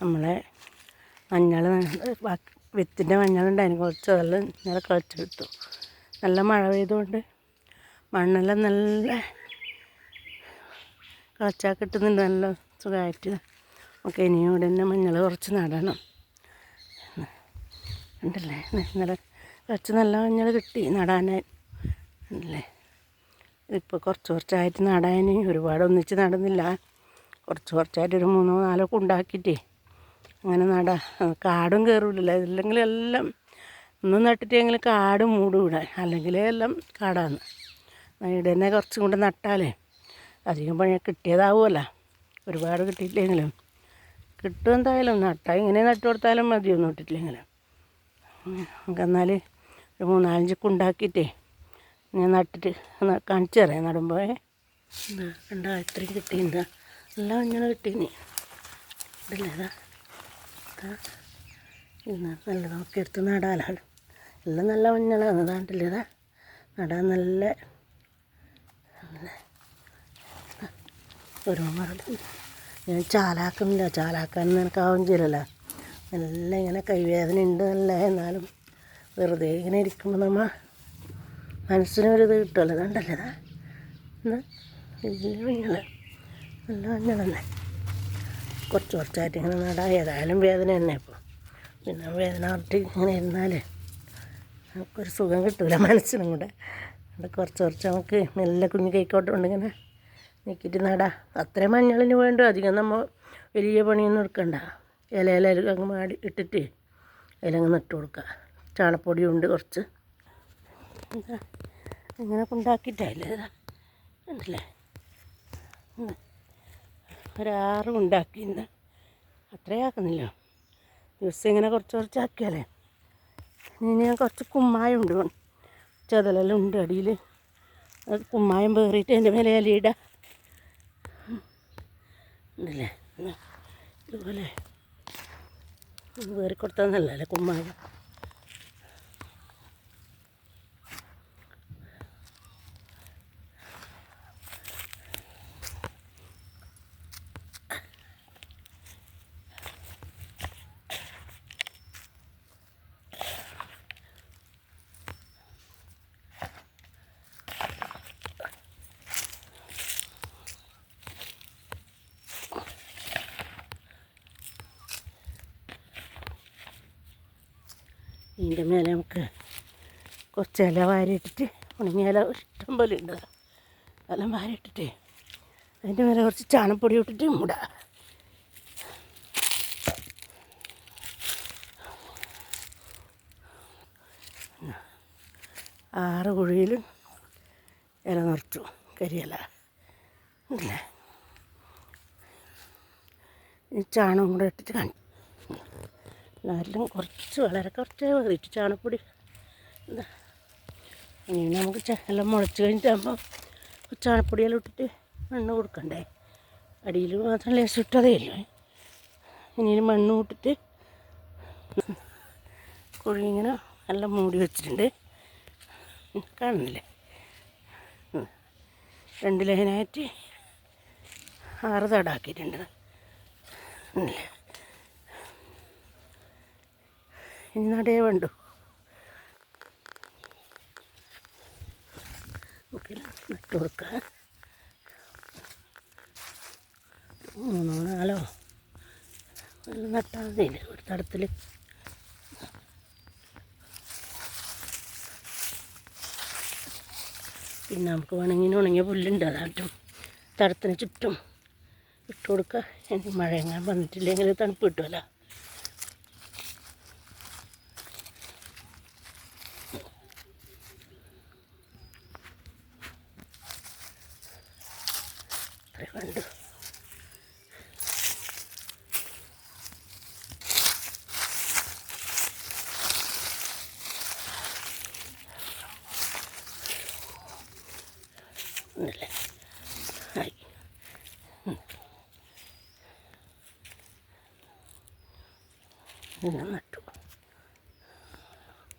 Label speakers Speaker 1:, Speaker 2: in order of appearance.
Speaker 1: നമ്മളെ മഞ്ഞൾ വിത്തിൻ്റെ മഞ്ഞളുണ്ടായിരുന്നു, കുറച്ച് അതെല്ലാം ഇന്നലെ കളിച്ചെടുത്തു. നല്ല മഴ പെയ്തുകൊണ്ട് മണ്ണെല്ലാം നല്ല കളച്ചാൽ കിട്ടുന്നുണ്ട്, നല്ല സുഖമായിട്ട്. നമുക്ക് ഇനിയും ഇവിടെ തന്നെ മഞ്ഞൾ കുറച്ച് നടണം. ഉണ്ടല്ലേ, ഇന്നലെ കുറച്ച് നല്ല മഞ്ഞൾ കിട്ടി നടാനായി. ഉണ്ടല്ലേ, ഇപ്പോൾ കുറച്ചായിട്ട് നടാൻ ഒരുപാട് ഒന്നിച്ച് നടന്നില്ല. കുറച്ചായിട്ട് ഒരു 3-4 ഉണ്ടാക്കിയിട്ടേ അങ്ങനെ കാടും കയറില്ല. ഇല്ലെങ്കിൽ എല്ലാം ഒന്നും നട്ടിട്ടെങ്കിലും കാട് മൂടും ഇവിടെ, അല്ലെങ്കിൽ എല്ലാം കാടാണ്. ഇവിടെ തന്നെ കുറച്ചും കൂടെ നട്ടാലേ അധികം പണി കിട്ടിയതാവുമല്ലോ. ഒരുപാട് കിട്ടിയിട്ടില്ലെങ്കിലും കിട്ടും എന്തായാലും. നട്ടാൽ ഇങ്ങനെ നട്ടു കൊടുത്താലും മതിയൊന്നും ഇട്ടിട്ടില്ലെങ്കിലും. നമുക്ക് എന്നാൽ ഒരു 3-4 ഉണ്ടാക്കിയിട്ടേ ഞാൻ നട്ടിട്ട് കാണിച്ചു തരാം നടുമ്പോൾ. എന്താ ഇത്രയും കിട്ടിയിട്ടുണ്ടാ, നല്ല മഞ്ഞൾ കിട്ടീനി. ഇതല്ലേ ഇന്ന് നല്ല നോക്കിയെടുത്ത് നടാലാണ്. എല്ലാം നല്ല മഞ്ഞളാണ്, അതാണ്ടില്ലേ നടാൻ നല്ല ഓരോ മറന്നു. ഞാൻ ചാലാക്കുന്നില്ല, ചാലാക്കാനൊന്നും എനിക്കാവും ചെയ്യലല്ലോ. നല്ല ഇങ്ങനെ കൈവേദന ഉണ്ട് നല്ല. എന്നാലും വെറുതെ ഇങ്ങനെ ഇരിക്കുമ്പോൾ നമ്മൾ മനസ്സിനൊരിത് കിട്ടുമല്ലോ. അതുണ്ടല്ലേ എന്താ വലിയ മഞ്ഞൾ, നല്ല മഞ്ഞൾ തന്നെ. കുറച്ചായിട്ട് ഇങ്ങനെ നടാൻ ഏതായാലും വേദന തന്നെ. ഇപ്പോൾ പിന്നെ വേദന പറഞ്ഞിട്ട് ഇങ്ങനെ ഇരുന്നാലേ നമുക്കൊരു സുഖം കിട്ടില്ല മനസ്സിനും കൂടെ. അവിടെ കുറച്ച് നമുക്ക് നല്ല കുഞ്ഞു കൈക്കോട്ടം കൊണ്ട് ഇങ്ങനെ നീക്കിയിട്ട് നടാം. അത്രയും മഞ്ഞളിന് വേണ്ടു. അധികം നമ്മൾ വലിയ പണിയൊന്നും എടുക്കണ്ട. ഇലയിലും അങ്ങ് മാടി ഇട്ടിട്ട് അതിലങ്ങ് നട്ട് കൊടുക്കുക. ചാണപ്പൊടിയുണ്ട് കുറച്ച്. എന്താ ഇങ്ങനെ ഉണ്ടാക്കിയിട്ടല്ലേ ഉണ്ടല്ലേ, 6 ഉണ്ടാക്കിയിട്ടുണ്ട്. അത്രയാക്കുന്നില്ല, ദിവസം ഇങ്ങനെ കുറച്ചാക്കിയാലേ. ഇനി ഞാൻ കുറച്ച് കുമ്മായം ഉണ്ട്, ചതലെല്ലാം ഉണ്ട് അടിയിൽ. അത് കുമ്മായം പേറിയിട്ട് അതിൻ്റെ മേലെ ഇലയിടാം. ഉണ്ടല്ലേ, ഇതുപോലെ വേറി കൊടുത്താൽ നല്ലല്ലേ കുമ്മായം. ഇതിൻ്റെ മേലെ നമുക്ക് കുറച്ച് ഇല വാരിയിട്ടിട്ട്, ഉണങ്ങിയ ഇല ഇഷ്ടം പോലെ ഉണ്ട്, എല്ലാം വാരിയിട്ടിട്ട് അതിൻ്റെ മേലെ കുറച്ച് ചാണപ്പൊടി ഇട്ടിട്ട് മൂടാം. 6 കുഴിയിലും ഇല നിറച്ചു, കരിയില. ഇല്ലേ, ഈ ചാണകം കൂടെ ഇട്ടിട്ട് കാണിച്ചു. എല്ലാവരിലും വളരെ കുറച്ച് വേറിയിട്ട് ചാണകപ്പൊടി. എന്താ ഇനി നമുക്ക് എല്ലാം മുളച്ച് കഴിഞ്ഞിട്ടാകുമ്പോൾ ചാണകപ്പൊടിയെല്ലാം ഇട്ടിട്ട് മണ്ണ് കൊടുക്കണ്ടേ. അടിയിൽ മാത്രം ലേശം ഇട്ടതേ ഇല്ല. ഇനി മണ്ണ് ഇട്ടിട്ട് കുഴി ഇങ്ങനെ എല്ലാം മൂടി വെച്ചിട്ടുണ്ട്. കാണുന്നില്ലേ, 2 ലൈനായിട്ട് 6 തടാക്കിയിട്ടുണ്ട്. ഇനി നടേ വേണ്ടു. നട്ട് കൊടുക്കുക. 3-4 നട്ടാൽ മതിയില്ല ഒരു തടത്തിൽ. പിന്നെ നമുക്ക് വേണമെങ്കിൽ ഉണങ്ങിയ പുല്ലുണ്ട്, അതായിട്ടും തടത്തിന് ചുറ്റും ഇട്ട് കൊടുക്കുക. എനിക്ക് മഴയെങ്ങാൻ വന്നിട്ടില്ലെങ്കിൽ തണുപ്പ് കിട്ടുമല്ലോ. അത്രേ വേണ്ടു. ഒന്നല്ലേ ആയി. നട്ട്